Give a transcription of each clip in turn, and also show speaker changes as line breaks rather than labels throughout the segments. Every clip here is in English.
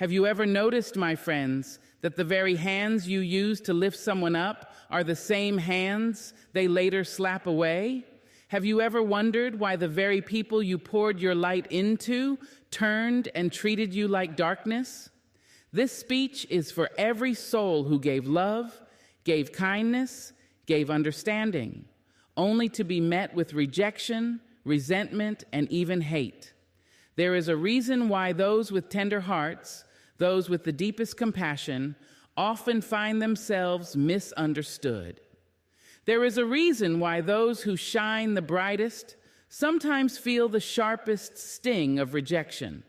Have you ever noticed, my friends, that the very hands you use to lift someone up are the same hands they later slap away? Have you ever wondered why the very people you poured your light into turned and treated you like darkness? This speech is for every soul who gave love, gave kindness, gave understanding, only to be met with rejection, resentment, and even hate. There is a reason why those with tender hearts, those with the deepest compassion, often find themselves misunderstood. There is a reason why those who shine the brightest sometimes feel the sharpest sting of rejection.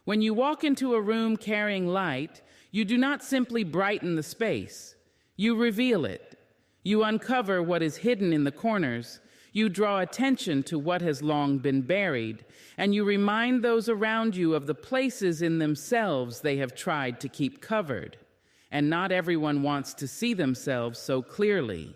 When you walk into a room carrying light, you do not simply brighten the space. You reveal it. You uncover what is hidden in the corners. You draw attention to what has long been buried, and you remind those around you of the places in themselves they have tried to keep covered. And not everyone wants to see themselves so clearly.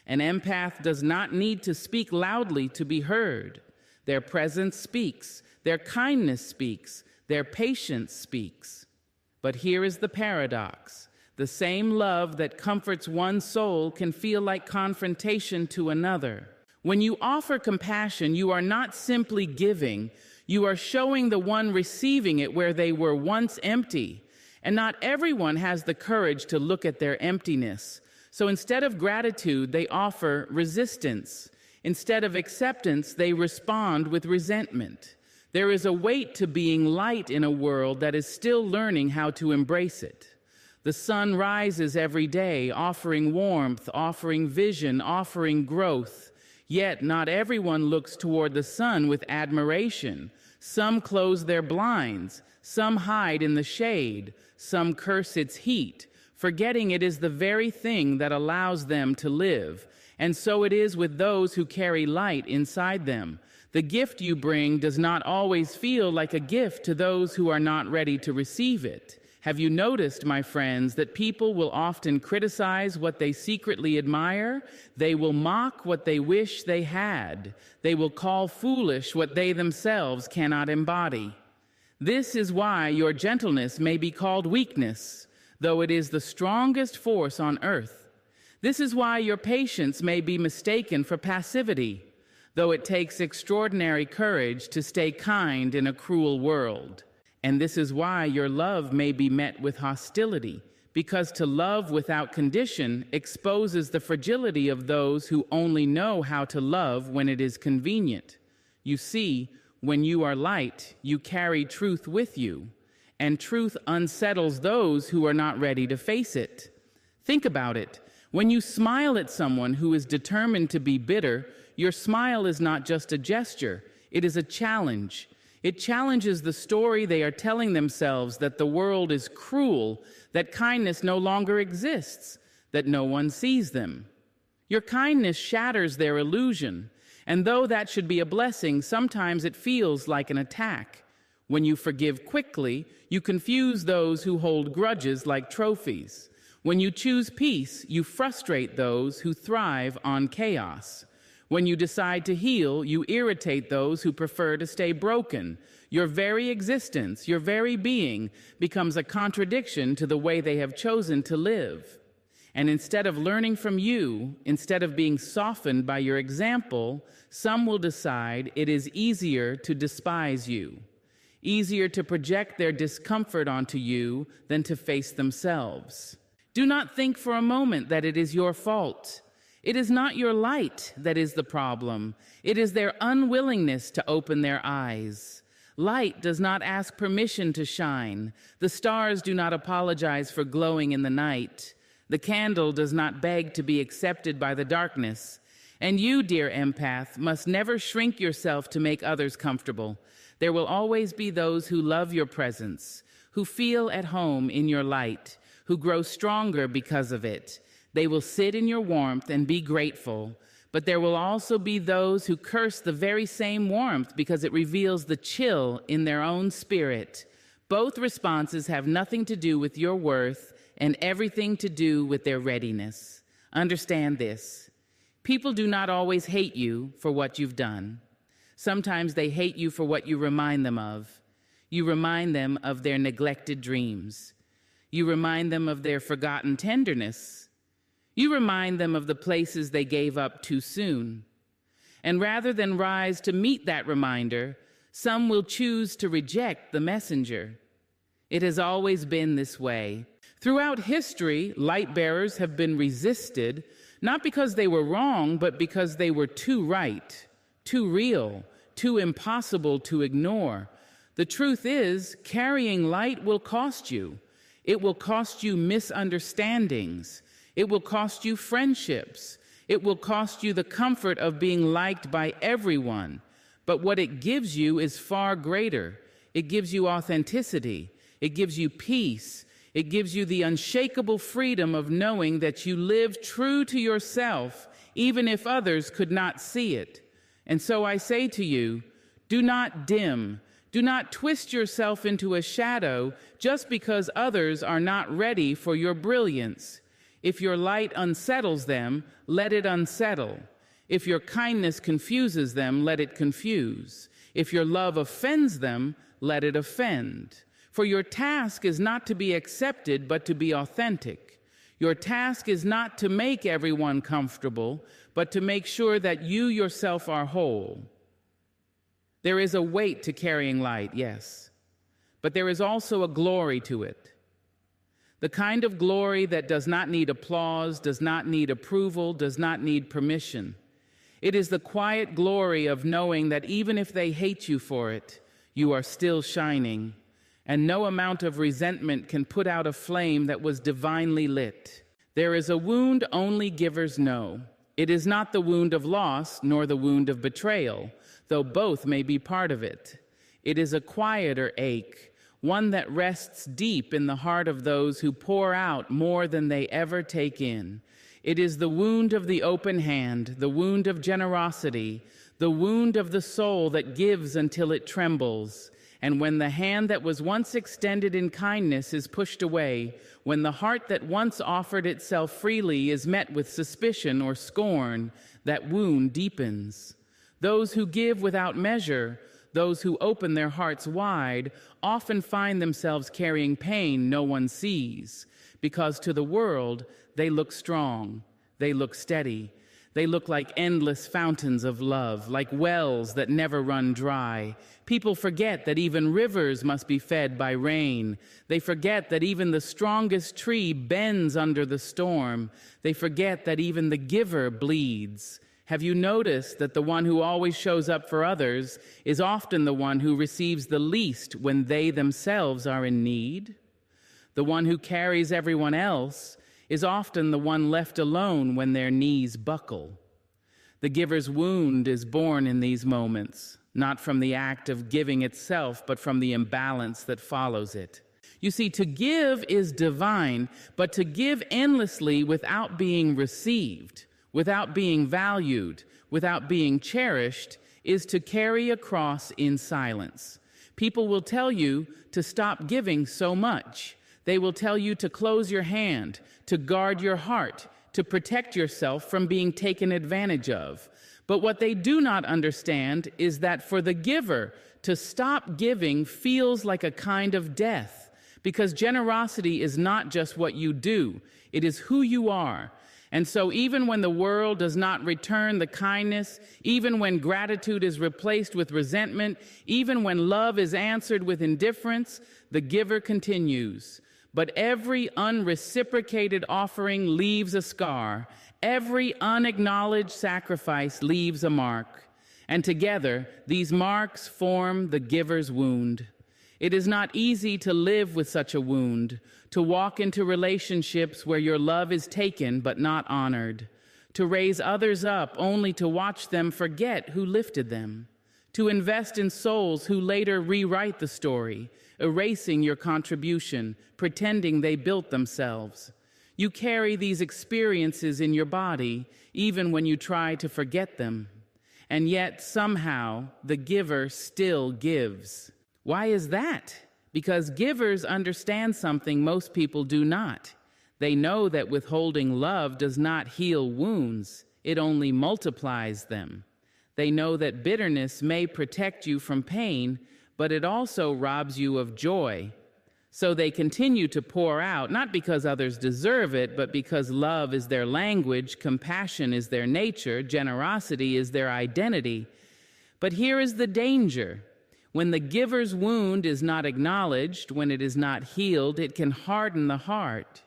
An empath does not need to speak loudly to be heard. Their presence speaks, their kindness speaks, their patience speaks. But here is the paradox. The same love that comforts one soul can feel like confrontation to another. When you offer compassion, you are not simply giving, you are showing the one receiving it where they were once empty. And not everyone has the courage to look at their emptiness. So instead of gratitude, they offer resistance. Instead of acceptance, they respond with resentment. There is a weight to being light in a world that is still learning how to embrace it. The sun rises every day, offering warmth, offering vision, offering growth. Yet not everyone looks toward the sun with admiration. Some close their blinds, some hide in the shade, some curse its heat, forgetting it is the very thing that allows them to live. And so it is with those who carry light inside them. The gift you bring does not always feel like a gift to those who are not ready to receive it. Have you noticed, my friends, that people will often criticize what they secretly admire? They will mock what they wish they had. They will call foolish what they themselves cannot embody. This is why your gentleness may be called weakness, though it is the strongest force on earth. This is why your patience may be mistaken for passivity, though it takes extraordinary courage to stay kind in a cruel world. And this is why your love may be met with hostility, because to love without condition exposes the fragility of those who only know how to love when it is convenient. You see, when you are light, you carry truth with you, and truth unsettles those who are not ready to face it. Think about it. When you smile at someone who is determined to be bitter, your smile is not just a gesture, it is a challenge. It challenges the story they are telling themselves that the world is cruel, that kindness no longer exists, that no one sees them. Your kindness shatters their illusion, and though that should be a blessing, sometimes it feels like an attack. When you forgive quickly, you confuse those who hold grudges like trophies. When you choose peace, you frustrate those who thrive on chaos. When you decide to heal, you irritate those who prefer to stay broken. Your very existence, your very being, becomes a contradiction to the way they have chosen to live. And instead of learning from you, instead of being softened by your example, some will decide it is easier to despise you, easier to project their discomfort onto you than to face themselves. Do not think for a moment that it is your fault. It is not your light that is the problem. It is their unwillingness to open their eyes. Light does not ask permission to shine. The stars do not apologize for glowing in the night. The candle does not beg to be accepted by the darkness. And you, dear empath, must never shrink yourself to make others comfortable. There will always be those who love your presence, who feel at home in your light, who grow stronger because of it. They will sit in your warmth and be grateful, but there will also be those who curse the very same warmth because it reveals the chill in their own spirit. Both responses have nothing to do with your worth and everything to do with their readiness. Understand this. People do not always hate you for what you've done. Sometimes they hate you for what you remind them of. You remind them of their neglected dreams. You remind them of their forgotten tenderness. You remind them of the places they gave up too soon. And rather than rise to meet that reminder, some will choose to reject the messenger. It has always been this way. Throughout history, light bearers have been resisted, not because they were wrong, but because they were too right, too real, too impossible to ignore. The truth is, carrying light will cost you. It will cost you misunderstandings. It will cost you friendships. It will cost you the comfort of being liked by everyone. But what it gives you is far greater. It gives you authenticity. It gives you peace. It gives you the unshakable freedom of knowing that you live true to yourself, even if others could not see it. And so I say to you, do not dim. Do not twist yourself into a shadow just because others are not ready for your brilliance. If your light unsettles them, let it unsettle. If your kindness confuses them, let it confuse. If your love offends them, let it offend. For your task is not to be accepted, but to be authentic. Your task is not to make everyone comfortable, but to make sure that you yourself are whole. There is a weight to carrying light, yes, but there is also a glory to it. The kind of glory that does not need applause, does not need approval, does not need permission. It is the quiet glory of knowing that even if they hate you for it, you are still shining, and no amount of resentment can put out a flame that was divinely lit. There is a wound only givers know. It is not the wound of loss, nor the wound of betrayal, though both may be part of it. It is a quieter ache, one that rests deep in the heart of those who pour out more than they ever take in. It is the wound of the open hand, the wound of generosity, the wound of the soul that gives until it trembles. And when the hand that was once extended in kindness is pushed away, when the heart that once offered itself freely is met with suspicion or scorn, that wound deepens. Those who give without measure, those who open their hearts wide, often find themselves carrying pain no one sees, because to the world, they look strong, they look steady, they look like endless fountains of love, like wells that never run dry. People forget that even rivers must be fed by rain. They forget that even the strongest tree bends under the storm. They forget that even the giver bleeds. Have you noticed that the one who always shows up for others is often the one who receives the least when they themselves are in need? The one who carries everyone else is often the one left alone when their knees buckle. The giver's wound is born in these moments, not from the act of giving itself, but from the imbalance that follows it. You see, to give is divine, but to give endlessly without being received, without being valued, without being cherished, is to carry a cross in silence. People will tell you to stop giving so much. They will tell you to close your hand, to guard your heart, to protect yourself from being taken advantage of. But what they do not understand is that for the giver, to stop giving feels like a kind of death, because generosity is not just what you do, it is who you are. And so even when the world does not return the kindness, even when gratitude is replaced with resentment, even when love is answered with indifference, the giver continues. But every unreciprocated offering leaves a scar. Every unacknowledged sacrifice leaves a mark. And together, these marks form the giver's wound. It is not easy to live with such a wound, to walk into relationships where your love is taken but not honored, to raise others up only to watch them forget who lifted them, to invest in souls who later rewrite the story, erasing your contribution, pretending they built themselves. You carry these experiences in your body, even when you try to forget them. And yet, somehow, the giver still gives. Why is that? Because givers understand something most people do not. They know that withholding love does not heal wounds, it only multiplies them. They know that bitterness may protect you from pain, but it also robs you of joy. So they continue to pour out, not because others deserve it, but because love is their language, compassion is their nature, generosity is their identity. But here is the danger. When the giver's wound is not acknowledged, when it is not healed, it can harden the heart.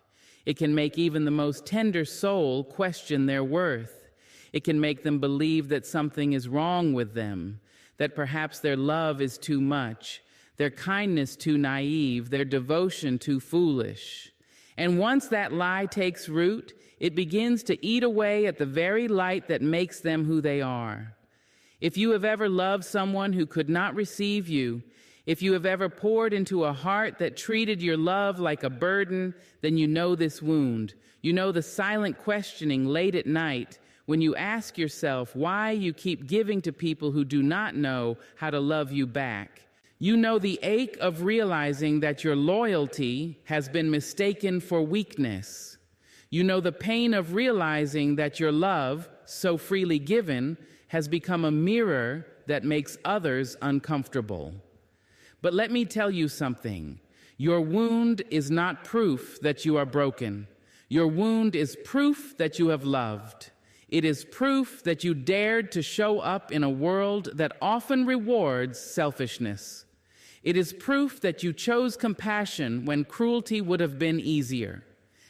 It can make even the most tender soul question their worth. It can make them believe that something is wrong with them, that perhaps their love is too much, their kindness too naive, their devotion too foolish. And once that lie takes root, it begins to eat away at the very light that makes them who they are. If you have ever loved someone who could not receive you, if you have ever poured into a heart that treated your love like a burden, then you know this wound. You know the silent questioning late at night when you ask yourself why you keep giving to people who do not know how to love you back. You know the ache of realizing that your loyalty has been mistaken for weakness. You know the pain of realizing that your love, so freely given, has become a mirror that makes others uncomfortable. But let me tell you something. Your wound is not proof that you are broken. Your wound is proof that you have loved. It is proof that you dared to show up in a world that often rewards selfishness. It is proof that you chose compassion when cruelty would have been easier.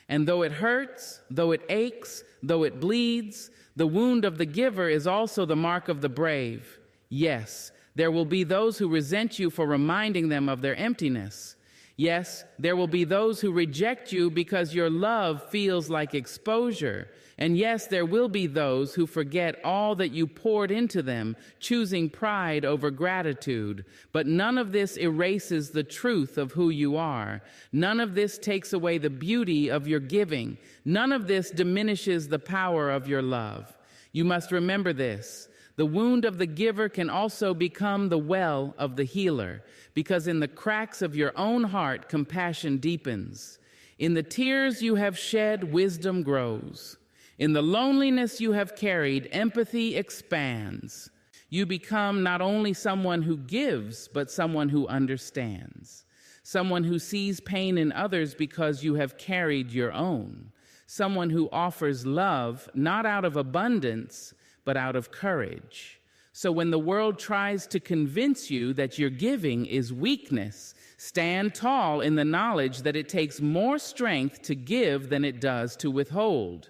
And though it hurts, though it aches, though it bleeds, the wound of the giver is also the mark of the brave. Yes, there will be those who resent you for reminding them of their emptiness. Yes, there will be those who reject you because your love feels like exposure. And yes, there will be those who forget all that you poured into them, choosing pride over gratitude. But none of this erases the truth of who you are. None of this takes away the beauty of your giving. None of this diminishes the power of your love. You must remember this. The wound of the giver can also become the well of the healer, because in the cracks of your own heart, compassion deepens. In the tears you have shed, wisdom grows. In the loneliness you have carried, empathy expands. You become not only someone who gives, but someone who understands. Someone who sees pain in others because you have carried your own. Someone who offers love not out of abundance, but out of courage. So when the world tries to convince you that your giving is weakness, stand tall in the knowledge that it takes more strength to give than it does to withhold.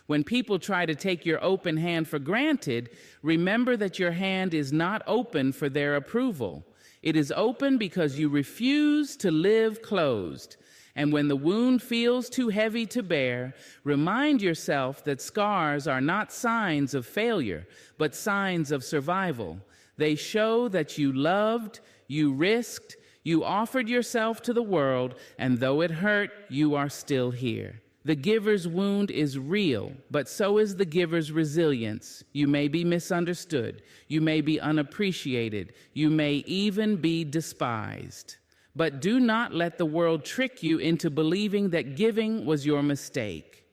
When people try to take your open hand for granted, remember that your hand is not open for their approval. It is open because you refuse to live closed. And when the wound feels too heavy to bear, remind yourself that scars are not signs of failure, but signs of survival. They show that you loved, you risked, you offered yourself to the world, and though it hurt, you are still here. The giver's wound is real, but so is the giver's resilience. You may be misunderstood. You may be unappreciated. You may even be despised. But do not let the world trick you into believing that giving was your mistake.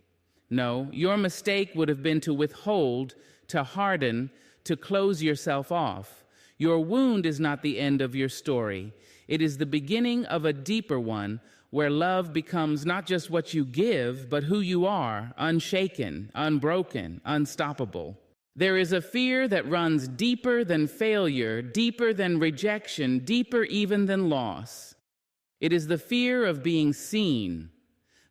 No, your mistake would have been to withhold, to harden, to close yourself off. Your wound is not the end of your story. It is the beginning of a deeper one, where love becomes not just what you give, but who you are, unshaken, unbroken, unstoppable. There is a fear that runs deeper than failure, deeper than rejection, deeper even than loss. It is the fear of being seen,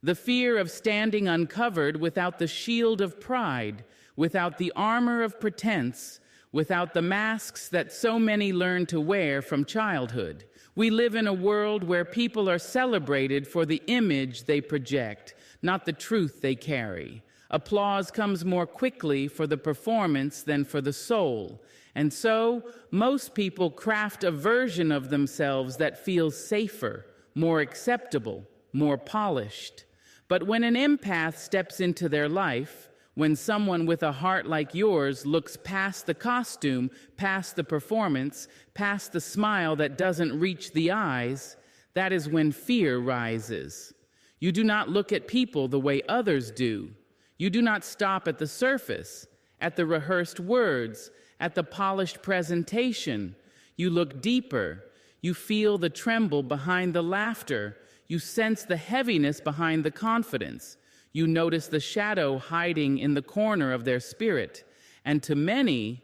the fear of standing uncovered without the shield of pride, without the armor of pretense, without the masks that so many learn to wear from childhood. We live in a world where people are celebrated for the image they project, not the truth they carry. Applause comes more quickly for the performance than for the soul. And so, most people craft a version of themselves that feels safer, more acceptable, more polished. But when an empath steps into their life, when someone with a heart like yours looks past the costume, past the performance, past the smile that doesn't reach the eyes, that is when fear rises. You do not look at people the way others do. You do not stop at the surface, at the rehearsed words, at the polished presentation. You look deeper. You feel the tremble behind the laughter. You sense the heaviness behind the confidence. You notice the shadow hiding in the corner of their spirit. And to many,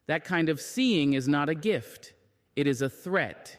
that kind of seeing is not a gift. It is a threat.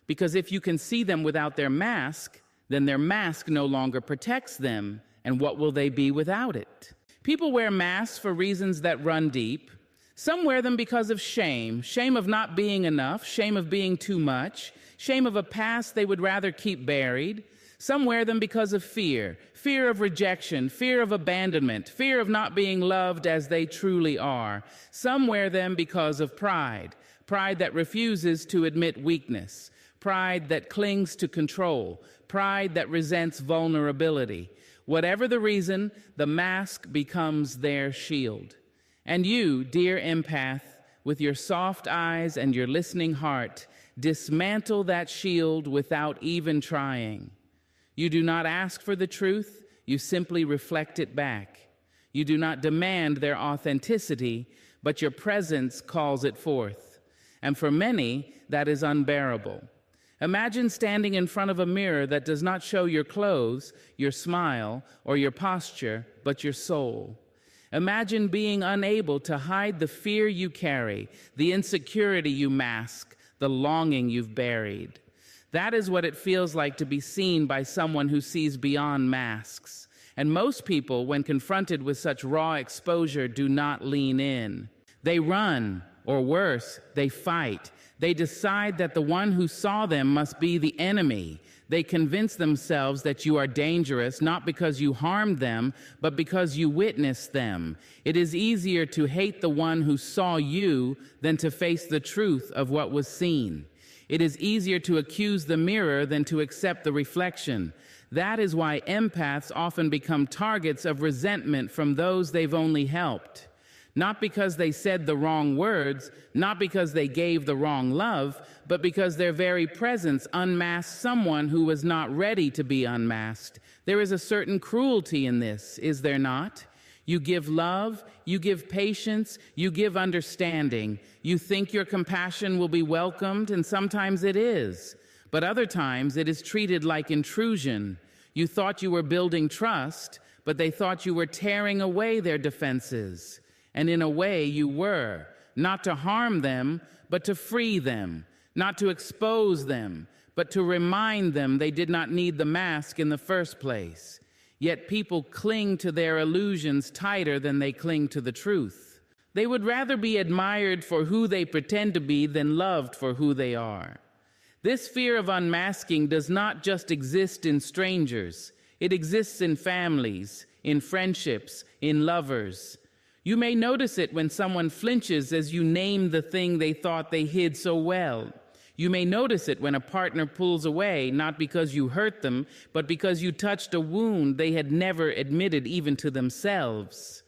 Because if you can see them without their mask, then their mask no longer protects them. And what will they be without it? People wear masks for reasons that run deep. Some wear them because of shame, shame of not being enough, shame of being too much, shame of a past they would rather keep buried. Some wear them because of fear, fear of rejection, fear of abandonment, fear of not being loved as they truly are. Some wear them because of pride, pride that refuses to admit weakness, pride that clings to control, pride that resents vulnerability. Whatever the reason, the mask becomes their shield. And you, dear empath, with your soft eyes and your listening heart, dismantle that shield without even trying. You do not ask for the truth, you simply reflect it back. You do not demand their authenticity, but your presence calls it forth. And for many, that is unbearable. Imagine standing in front of a mirror that does not show your clothes, your smile, or your posture, but your soul. Imagine being unable to hide the fear you carry, the insecurity you mask, the longing you've buried. That is what it feels like to be seen by someone who sees beyond masks. And most people, when confronted with such raw exposure, do not lean in. They run, or worse, they fight. They decide that the one who saw them must be the enemy. They convince themselves that you are dangerous, not because you harmed them, but because you witnessed them. It is easier to hate the one who saw you than to face the truth of what was seen. It is easier to accuse the mirror than to accept the reflection. That is why empaths often become targets of resentment from those they've only helped. Not because they said the wrong words, not because they gave the wrong love, but because their very presence unmasked someone who was not ready to be unmasked. There is a certain cruelty in this, is there not? You give love, you give patience, you give understanding. You think your compassion will be welcomed, and sometimes it is. But other times it is treated like intrusion. You thought you were building trust, but they thought you were tearing away their defenses. And in a way you were, not to harm them, but to free them, not to expose them, but to remind them they did not need the mask in the first place. Yet people cling to their illusions tighter than they cling to the truth. They would rather be admired for who they pretend to be than loved for who they are. This fear of unmasking does not just exist in strangers. It exists in families, in friendships, in lovers. You may notice it when someone flinches as you name the thing they thought they hid so well. You may notice it when a partner pulls away, not because you hurt them, but because you touched a wound they had never admitted even to themselves.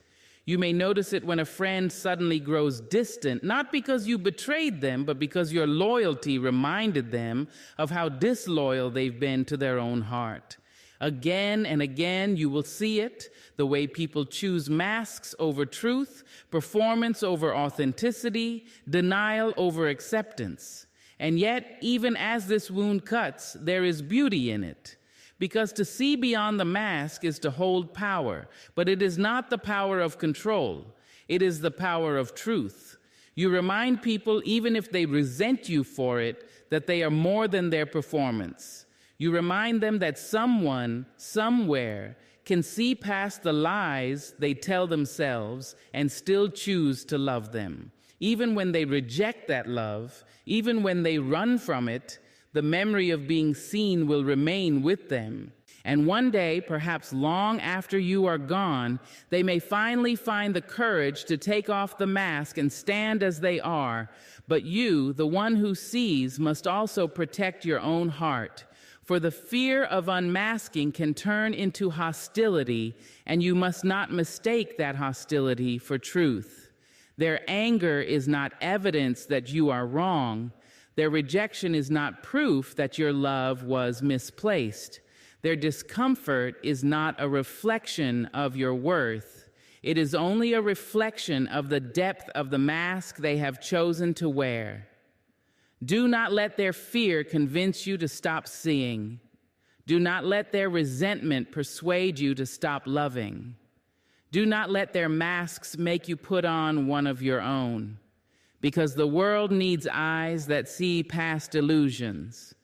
You may notice it when a friend suddenly grows distant, not because you betrayed them, but because your loyalty reminded them of how disloyal they've been to their own heart. Again and again, you will see it, the way people choose masks over truth, performance over authenticity, denial over acceptance. And yet, even as this wound cuts, there is beauty in it. Because to see beyond the mask is to hold power, but it is not the power of control. It is the power of truth. You remind people, even if they resent you for it, that they are more than their performance. You remind them that someone, somewhere, can see past the lies they tell themselves and still choose to love them. Even when they reject that love, even when they run from it, the memory of being seen will remain with them. And one day, perhaps long after you are gone, they may finally find the courage to take off the mask and stand as they are. But you, the one who sees, must also protect your own heart. For the fear of unmasking can turn into hostility, and you must not mistake that hostility for truth. Their anger is not evidence that you are wrong. Their rejection is not proof that your love was misplaced. Their discomfort is not a reflection of your worth. It is only a reflection of the depth of the mask they have chosen to wear. Do not let their fear convince you to stop seeing. Do not let their resentment persuade you to stop loving. Do not let their masks make you put on one of your own, because the world needs eyes that see past illusions.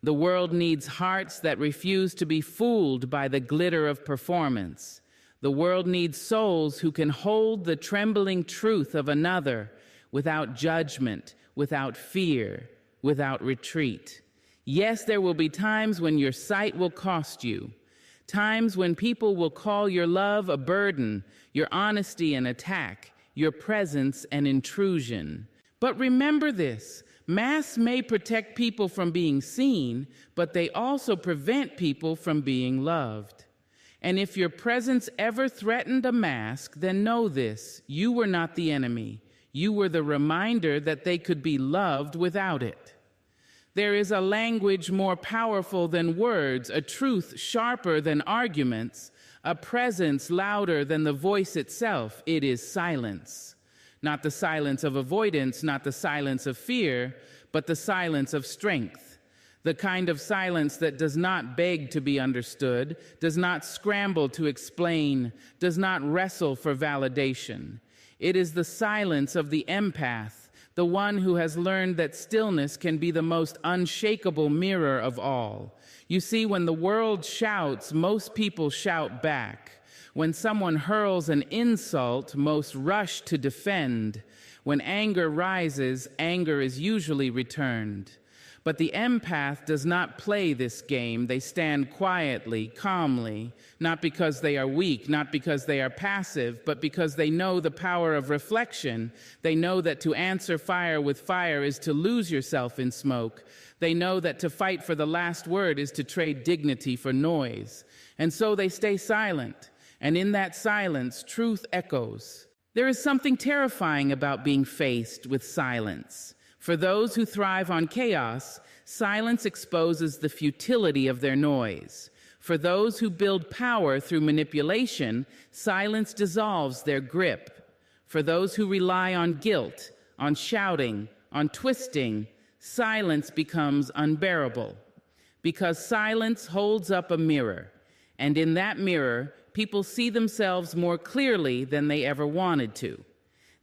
The world needs hearts that refuse to be fooled by the glitter of performance. The world needs souls who can hold the trembling truth of another without judgment, without fear, without retreat. Yes, there will be times when your sight will cost you, times when people will call your love a burden, your honesty an attack, your presence an intrusion. But remember this, masks may protect people from being seen, but they also prevent people from being loved. And if your presence ever threatened a mask, then know this, you were not the enemy. You were the reminder that they could be loved without it. There is a language more powerful than words, a truth sharper than arguments, a presence louder than the voice itself. It is silence. Not the silence of avoidance, not the silence of fear, but the silence of strength. The kind of silence that does not beg to be understood, does not scramble to explain, does not wrestle for validation. It is the silence of the empath, the one who has learned that stillness can be the most unshakable mirror of all. You see, when the world shouts, most people shout back. When someone hurls an insult, most rush to defend. When anger rises, anger is usually returned. But the empath does not play this game. They stand quietly, calmly, not because they are weak, not because they are passive, but because they know the power of reflection. They know that to answer fire with fire is to lose yourself in smoke. They know that to fight for the last word is to trade dignity for noise. And so they stay silent. And in that silence, truth echoes. There is something terrifying about being faced with silence. For those who thrive on chaos, silence exposes the futility of their noise. For those who build power through manipulation, silence dissolves their grip. For those who rely on guilt, on shouting, on twisting, silence becomes unbearable. Because silence holds up a mirror, and in that mirror, people see themselves more clearly than they ever wanted to.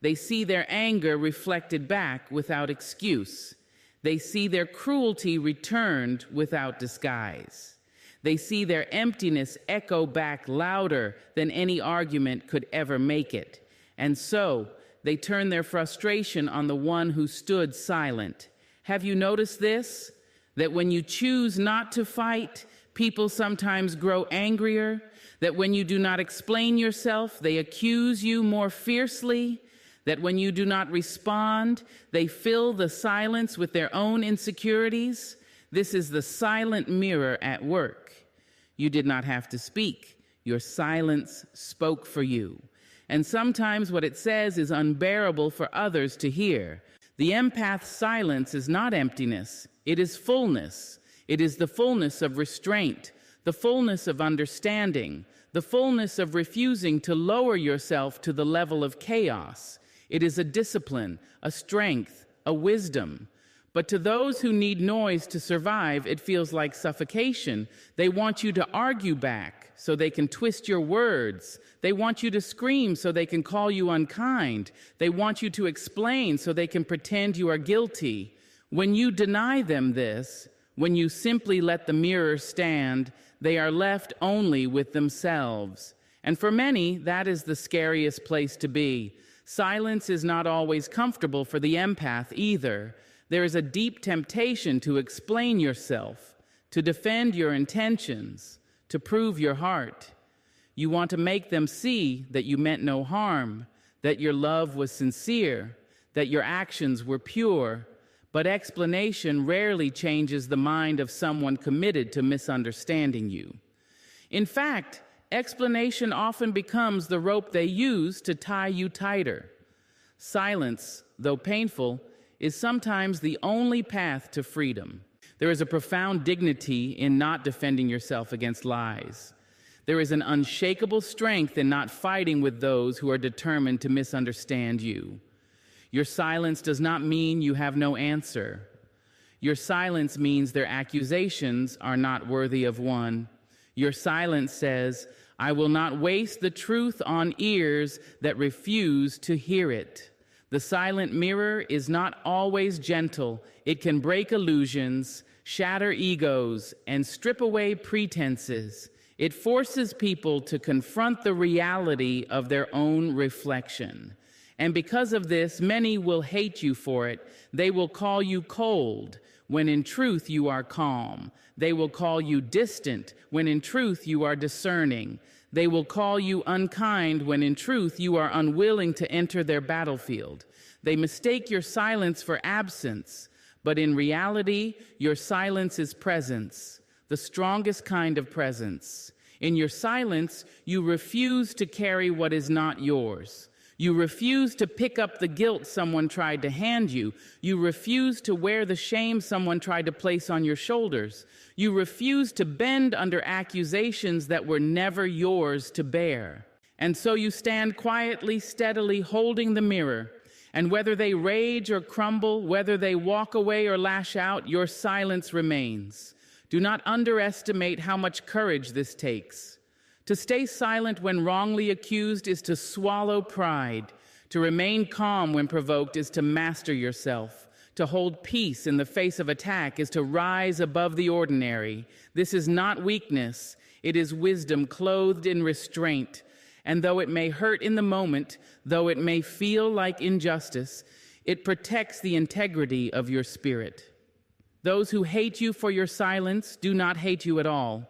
They see their anger reflected back without excuse. They see their cruelty returned without disguise. They see their emptiness echo back louder than any argument could ever make it. And so they turn their frustration on the one who stood silent. Have you noticed this? That when you choose not to fight, people sometimes grow angrier? That when you do not explain yourself, they accuse you more fiercely? That when you do not respond, they fill the silence with their own insecurities? This is the silent mirror at work. You did not have to speak. Your silence spoke for you. And sometimes what it says is unbearable for others to hear. The empath's silence is not emptiness. It is fullness. It is the fullness of restraint, the fullness of understanding, the fullness of refusing to lower yourself to the level of chaos. It is a discipline, a strength, a wisdom. But to those who need noise to survive, it feels like suffocation. They want you to argue back so they can twist your words. They want you to scream so they can call you unkind. They want you to explain so they can pretend you are guilty. When you deny them this, when you simply let the mirror stand, they are left only with themselves. And for many, that is the scariest place to be. Silence is not always comfortable for the empath either. There is a deep temptation to explain yourself, to defend your intentions, to prove your heart. You want to make them see that you meant no harm, that your love was sincere, that your actions were pure. But explanation rarely changes the mind of someone committed to misunderstanding you. In fact, explanation often becomes the rope they use to tie you tighter. Silence, though painful, is sometimes the only path to freedom. There is a profound dignity in not defending yourself against lies. There is an unshakable strength in not fighting with those who are determined to misunderstand you. Your silence does not mean you have no answer. Your silence means their accusations are not worthy of one. Your silence says, I will not waste the truth on ears that refuse to hear it. The silent mirror is not always gentle. It can break illusions, shatter egos, and strip away pretenses. It forces people to confront the reality of their own reflection. And because of this, many will hate you for it. They will call you cold, when in truth you are calm. They will call you distant, when in truth you are discerning. They will call you unkind, when in truth you are unwilling to enter their battlefield. They mistake your silence for absence, but in reality, your silence is presence, the strongest kind of presence. In your silence, you refuse to carry what is not yours. You refuse to pick up the guilt someone tried to hand you. You refuse to wear the shame someone tried to place on your shoulders. You refuse to bend under accusations that were never yours to bear. And so you stand quietly, steadily, holding the mirror. And whether they rage or crumble, whether they walk away or lash out, your silence remains. Do not underestimate how much courage this takes. To stay silent when wrongly accused is to swallow pride. To remain calm when provoked is to master yourself. To hold peace in the face of attack is to rise above the ordinary. This is not weakness. It is wisdom clothed in restraint. And though it may hurt in the moment, though it may feel like injustice, it protects the integrity of your spirit. Those who hate you for your silence do not hate you at all.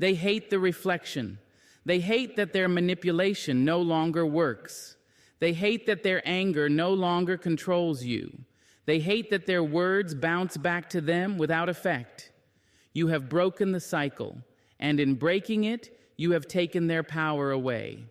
They hate the reflection. They hate that their manipulation no longer works. They hate that their anger no longer controls you. They hate that their words bounce back to them without effect. You have broken the cycle, and in breaking it, you have taken their power away.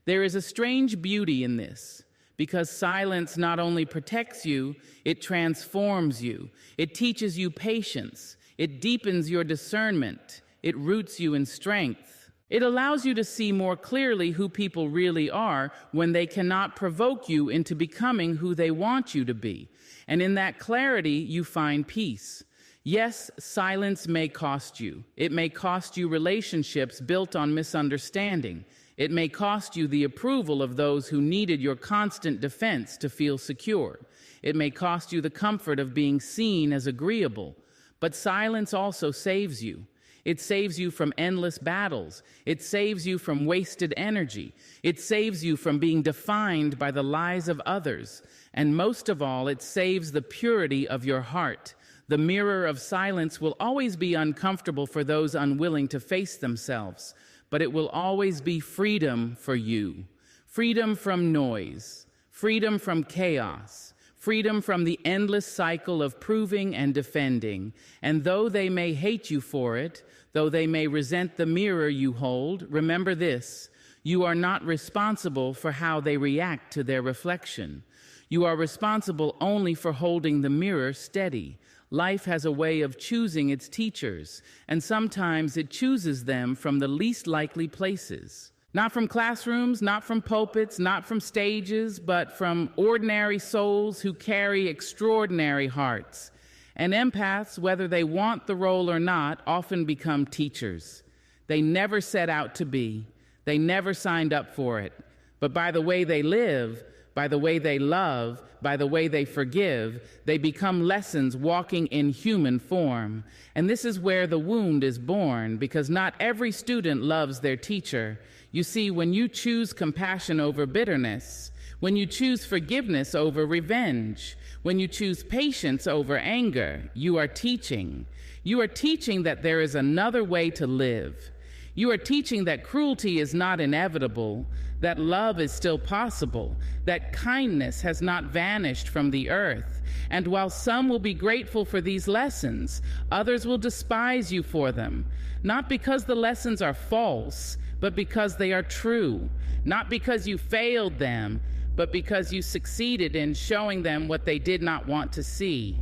There is a strange beauty in this, because silence not only protects you, it transforms you. It teaches you patience. It deepens your discernment. It roots you in strength. It allows you to see more clearly who people really are when they cannot provoke you into becoming who they want you to be. And in that clarity, you find peace. Yes, silence may cost you. It may cost you relationships built on misunderstanding. It may cost you the approval of those who needed your constant defense to feel secure. It may cost you the comfort of being seen as agreeable. But silence also saves you. It saves you from endless battles. It saves you from wasted energy. It saves you from being defined by the lies of others. And most of all, it saves the purity of your heart. The mirror of silence will always be uncomfortable for those unwilling to face themselves, but it will always be freedom for you. Freedom from noise, freedom from chaos, freedom from the endless cycle of proving and defending. And though they may hate you for it, though they may resent the mirror you hold, remember this: you are not responsible for how they react to their reflection. You are responsible only for holding the mirror steady. Life has a way of choosing its teachers, and sometimes it chooses them from the least likely places. Not from classrooms, not from pulpits, not from stages, but from ordinary souls who carry extraordinary hearts. And empaths, whether they want the role or not, often become teachers. They never set out to be. They never signed up for it. But by the way they live, by the way they love, by the way they forgive, they become lessons walking in human form. And this is where the wound is born, because not every student loves their teacher. You see, when you choose compassion over bitterness, when you choose forgiveness over revenge, when you choose patience over anger, you are teaching. You are teaching that there is another way to live. You are teaching that cruelty is not inevitable, that love is still possible, that kindness has not vanished from the earth. And while some will be grateful for these lessons, others will despise you for them, not because the lessons are false, but because they are true, not because you failed them, but because you succeeded in showing them what they did not want to see.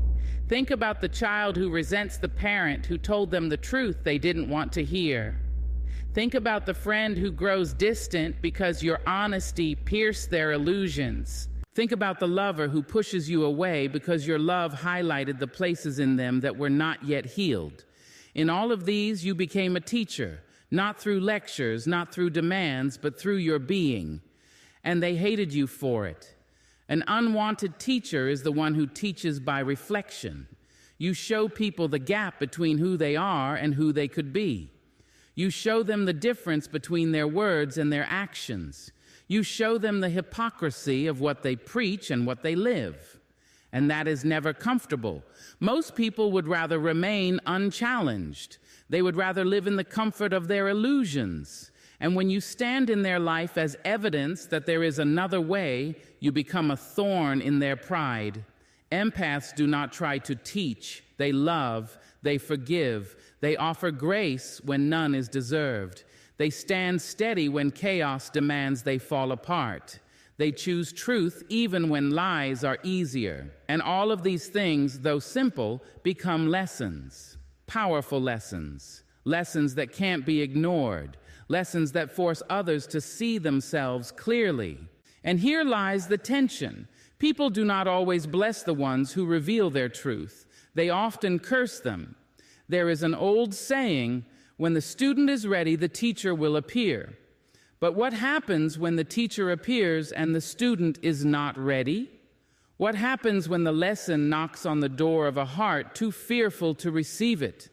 Think about the child who resents the parent who told them the truth they didn't want to hear. Think about the friend who grows distant because your honesty pierced their illusions. Think about the lover who pushes you away because your love highlighted the places in them that were not yet healed. In all of these, you became a teacher, not through lectures, not through demands, but through your being. And they hated you for it. An unwanted teacher is the one who teaches by reflection. You show people the gap between who they are and who they could be. You show them the difference between their words and their actions. You show them the hypocrisy of what they preach and what they live. And that is never comfortable. Most people would rather remain unchallenged. They would rather live in the comfort of their illusions. And when you stand in their life as evidence that there is another way, you become a thorn in their pride. Empaths do not try to teach. They love. They forgive. They offer grace when none is deserved. They stand steady when chaos demands they fall apart. They choose truth even when lies are easier. And all of these things, though simple, become lessons, powerful lessons, lessons that can't be ignored, lessons that force others to see themselves clearly. And here lies the tension. People do not always bless the ones who reveal their truth. They often curse them. There is an old saying, when the student is ready, the teacher will appear. But what happens when the teacher appears and the student is not ready? What happens when the lesson knocks on the door of a heart too fearful to receive it?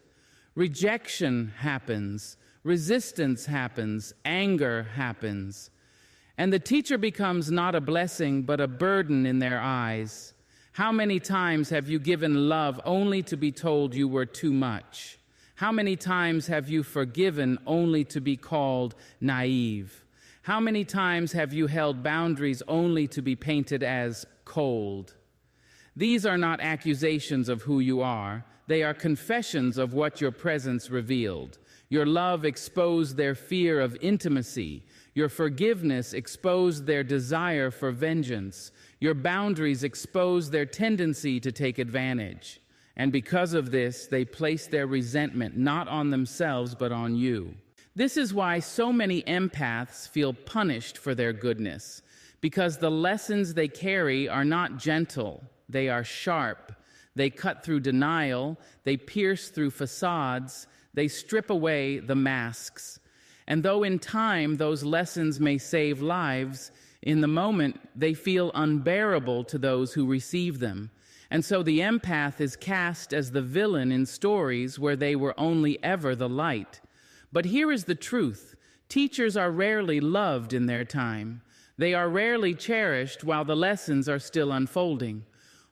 Rejection happens, resistance happens, anger happens. And the teacher becomes not a blessing, but a burden in their eyes. How many times have you given love only to be told you were too much? How many times have you forgiven only to be called naive? How many times have you held boundaries only to be painted as cold? These are not accusations of who you are. They are confessions of what your presence revealed. Your love exposed their fear of intimacy. Your forgiveness exposed their desire for vengeance. Your boundaries exposed their tendency to take advantage. And because of this, they place their resentment not on themselves, but on you. This is why so many empaths feel punished for their goodness, because the lessons they carry are not gentle, they are sharp. They cut through denial, they pierce through facades, they strip away the masks. And though in time those lessons may save lives, in the moment they feel unbearable to those who receive them. And so the empath is cast as the villain in stories where they were only ever the light. But here is the truth. Teachers are rarely loved in their time. They are rarely cherished while the lessons are still unfolding.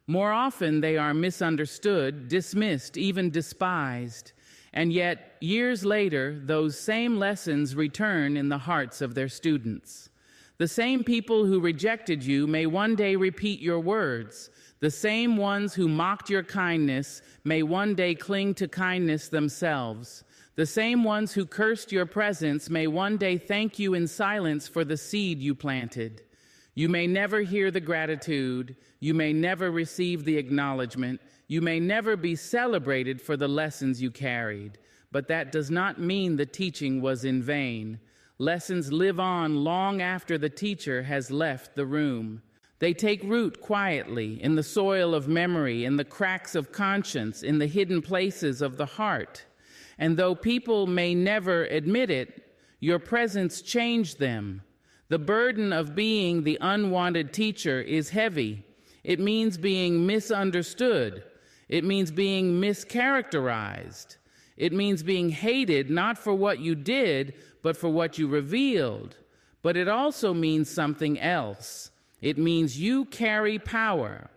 More often they are misunderstood, dismissed, even despised. And yet, years later, those same lessons return in the hearts of their students. The same people who rejected you may one day repeat your words. The same ones who mocked your kindness may one day cling to kindness themselves. The same ones who cursed your presence may one day thank you in silence for the seed you planted. You may never hear the gratitude. You may never receive the acknowledgement. You may never be celebrated for the lessons you carried. But that does not mean the teaching was in vain. Lessons live on long after the teacher has left the room. They take root quietly in the soil of memory, in the cracks of conscience, in the hidden places of the heart. And though people may never admit it, your presence changed them. The burden of being the unwanted teacher is heavy. It means being misunderstood. It means being mischaracterized. It means being hated not for what you did, but for what you revealed. But it also means something else. It means you carry power,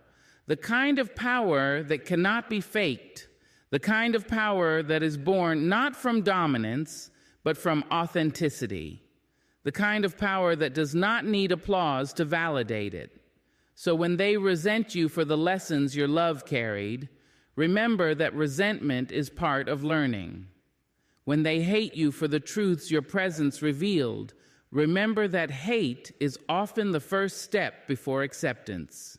the kind of power that cannot be faked, the kind of power that is born not from dominance, but from authenticity, the kind of power that does not need applause to validate it. So when they resent you for the lessons your love carried, remember that resentment is part of learning. When they hate you for the truths your presence revealed, remember that hate is often the first step before acceptance.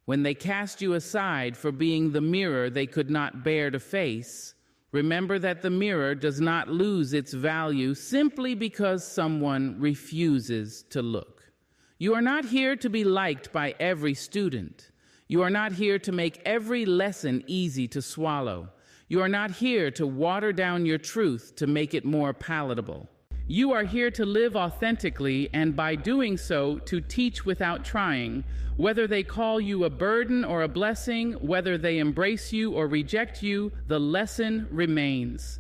When they cast you aside for being the mirror they could not bear to face, remember that the mirror does not lose its value simply because someone refuses to look. You are not here to be liked by every student. You are not here to make every lesson easy to swallow. You are not here to water down your truth to make it more palatable. You are here to live authentically, and by doing so, to teach without trying. Whether they call you a burden or a blessing, whether they embrace you or reject you, the lesson remains.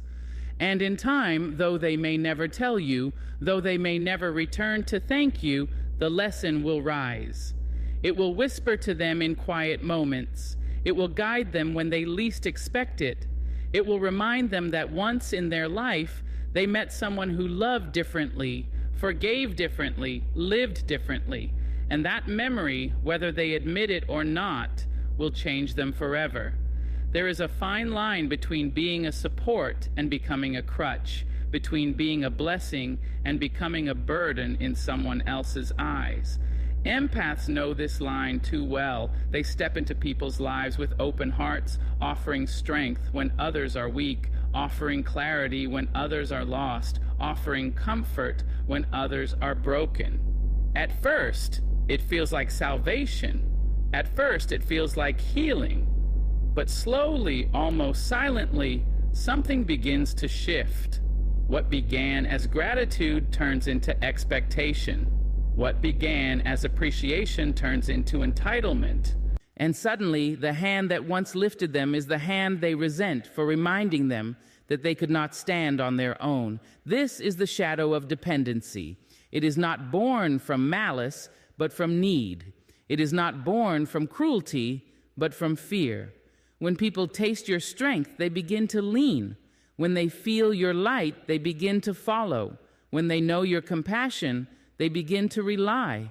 And in time, though they may never tell you, though they may never return to thank you, the lesson will rise. It will whisper to them in quiet moments. It will guide them when they least expect it. It will remind them that once in their life, they met someone who loved differently, forgave differently, lived differently, and that memory, whether they admit it or not, will change them forever. There is a fine line between being a support and becoming a crutch, between being a blessing and becoming a burden in someone else's eyes. Empaths know this line too well. They step into people's lives with open hearts, offering strength when others are weak, offering clarity when others are lost, offering comfort when others are broken. At first, it feels like salvation. At first, it feels like healing. But slowly, almost silently, something begins to shift. What began as gratitude turns into expectation. What began as appreciation turns into entitlement. And suddenly, the hand that once lifted them is the hand they resent for reminding them that they could not stand on their own. This is the shadow of dependency. It is not born from malice, but from need. It is not born from cruelty, but from fear. When people taste your strength, they begin to lean. When they feel your light, they begin to follow. When they know your compassion, they begin to rely.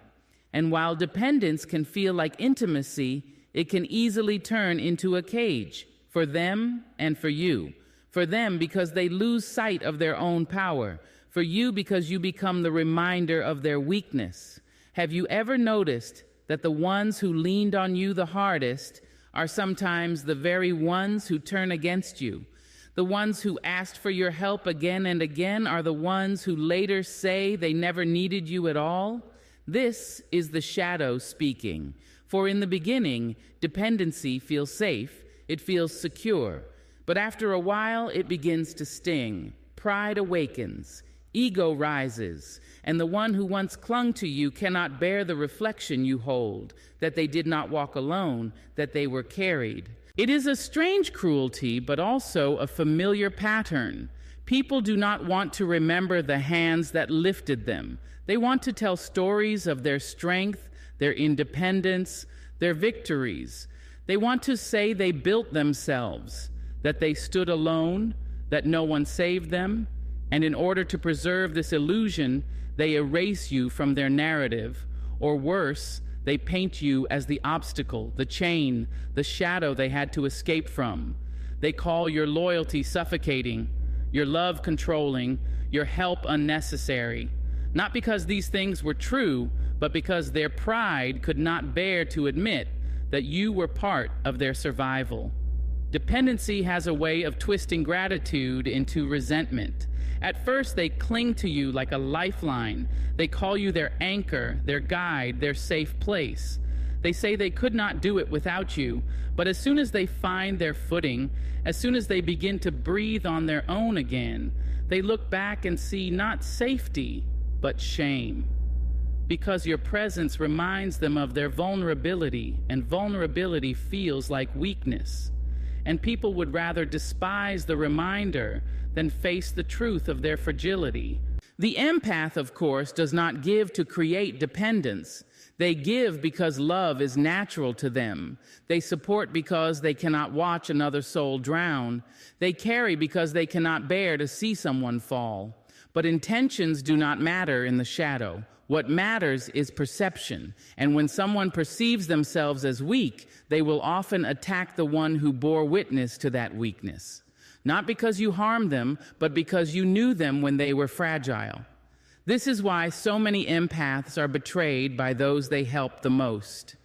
And while dependence can feel like intimacy, it can easily turn into a cage for them and for you. For them because they lose sight of their own power. For you because you become the reminder of their weakness. Have you ever noticed that the ones who leaned on you the hardest are sometimes the very ones who turn against you? The ones who asked for your help again and again are the ones who later say they never needed you at all? This is the shadow speaking. For in the beginning, dependency feels safe, it feels secure. But after a while, it begins to sting. Pride awakens, ego rises, and the one who once clung to you cannot bear the reflection you hold, that they did not walk alone, that they were carried. It is a strange cruelty, but also a familiar pattern. People do not want to remember the hands that lifted them. They want to tell stories of their strength, their independence, their victories. They want to say they built themselves, that they stood alone, that no one saved them, and in order to preserve this illusion, they erase you from their narrative, or worse, they paint you as the obstacle, the chain, the shadow they had to escape from. They call your loyalty suffocating, your love controlling, your help unnecessary. Not because these things were true, but because their pride could not bear to admit that you were part of their survival. Dependency has a way of twisting gratitude into resentment. At first, they cling to you like a lifeline. They call you their anchor, their guide, their safe place. They say they could not do it without you, but as soon as they find their footing, as soon as they begin to breathe on their own again, they look back and see not safety, but shame. Because your presence reminds them of their vulnerability, and vulnerability feels like weakness. And people would rather despise the reminder than face the truth of their fragility. The empath, of course, does not give to create dependence. They give because love is natural to them. They support because they cannot watch another soul drown. They carry because they cannot bear to see someone fall. But intentions do not matter in the shadow. What matters is perception, and when someone perceives themselves as weak, they will often attack the one who bore witness to that weakness. Not because you harmed them, but because you knew them when they were fragile. This is why so many empaths are betrayed by those they help the most.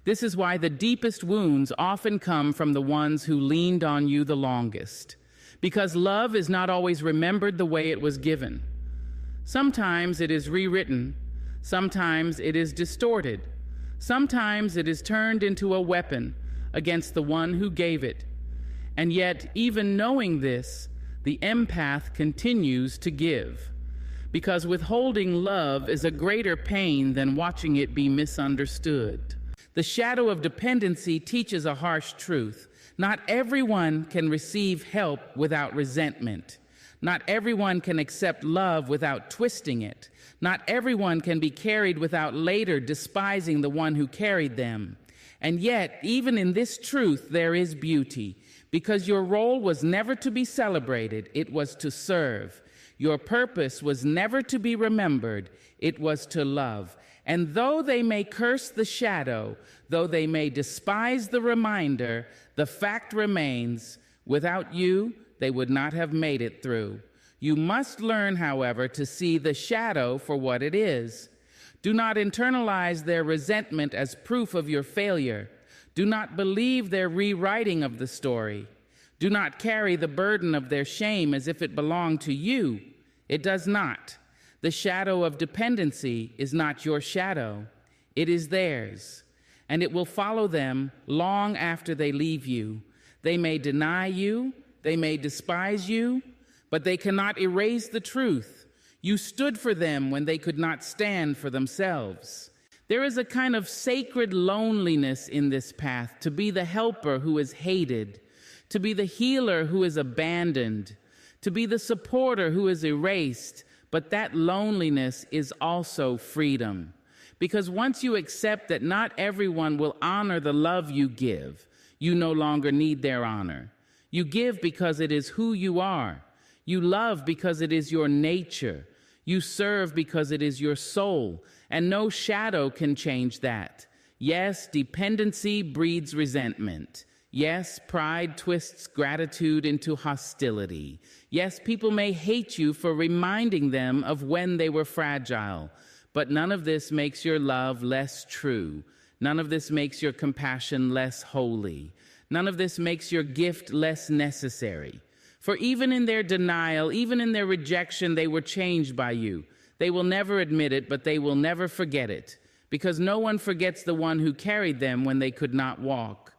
This is why the deepest wounds often come from the ones who leaned on you the longest. Because love is not always remembered the way it was given. Sometimes it is rewritten. Sometimes it is distorted. Sometimes it is turned into a weapon against the one who gave it. And yet, even knowing this, the empath continues to give, because withholding love is a greater pain than watching it be misunderstood. The shadow of dependency teaches a harsh truth. Not everyone can receive help without resentment. Not everyone can accept love without twisting it. Not everyone can be carried without later despising the one who carried them. And yet, even in this truth, there is beauty, because your role was never to be celebrated, it was to serve. Your purpose was never to be remembered, it was to love. And though they may curse the shadow, though they may despise the reminder, the fact remains, without you, they would not have made it through. You must learn, however, to see the shadow for what it is. Do not internalize their resentment as proof of your failure. Do not believe their rewriting of the story. Do not carry the burden of their shame as if it belonged to you. It does not. The shadow of dependency is not your shadow. It is theirs, and it will follow them long after they leave you. They may deny you, they may despise you, but they cannot erase the truth. You stood for them when they could not stand for themselves. There is a kind of sacred loneliness in this path, to be the helper who is hated, to be the healer who is abandoned, to be the supporter who is erased. But that loneliness is also freedom. Because once you accept that not everyone will honor the love you give, you no longer need their honor. You give because it is who you are. You love because it is your nature. You serve because it is your soul. And no shadow can change that. Yes, dependency breeds resentment. Yes, pride twists gratitude into hostility. Yes, people may hate you for reminding them of when they were fragile. But none of this makes your love less true. None of this makes your compassion less holy. None of this makes your gift less necessary. For even in their denial, even in their rejection, they were changed by you. They will never admit it, but they will never forget it, because no one forgets the one who carried them when they could not walk.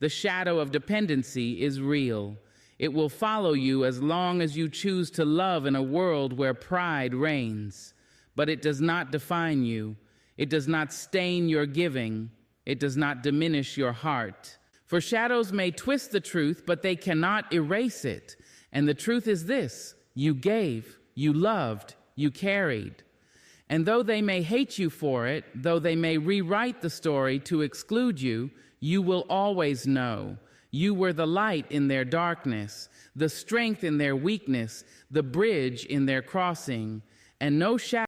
The shadow of dependency is real. It will follow you as long as you choose to love in a world where pride reigns. But it does not define you. It does not stain your giving. It does not diminish your heart. For shadows may twist the truth, but they cannot erase it. And the truth is this: you gave, you loved, you carried. And though they may hate you for it, though they may rewrite the story to exclude you, you will always know you were the light in their darkness, the strength in their weakness, the bridge in their crossing, and no shadow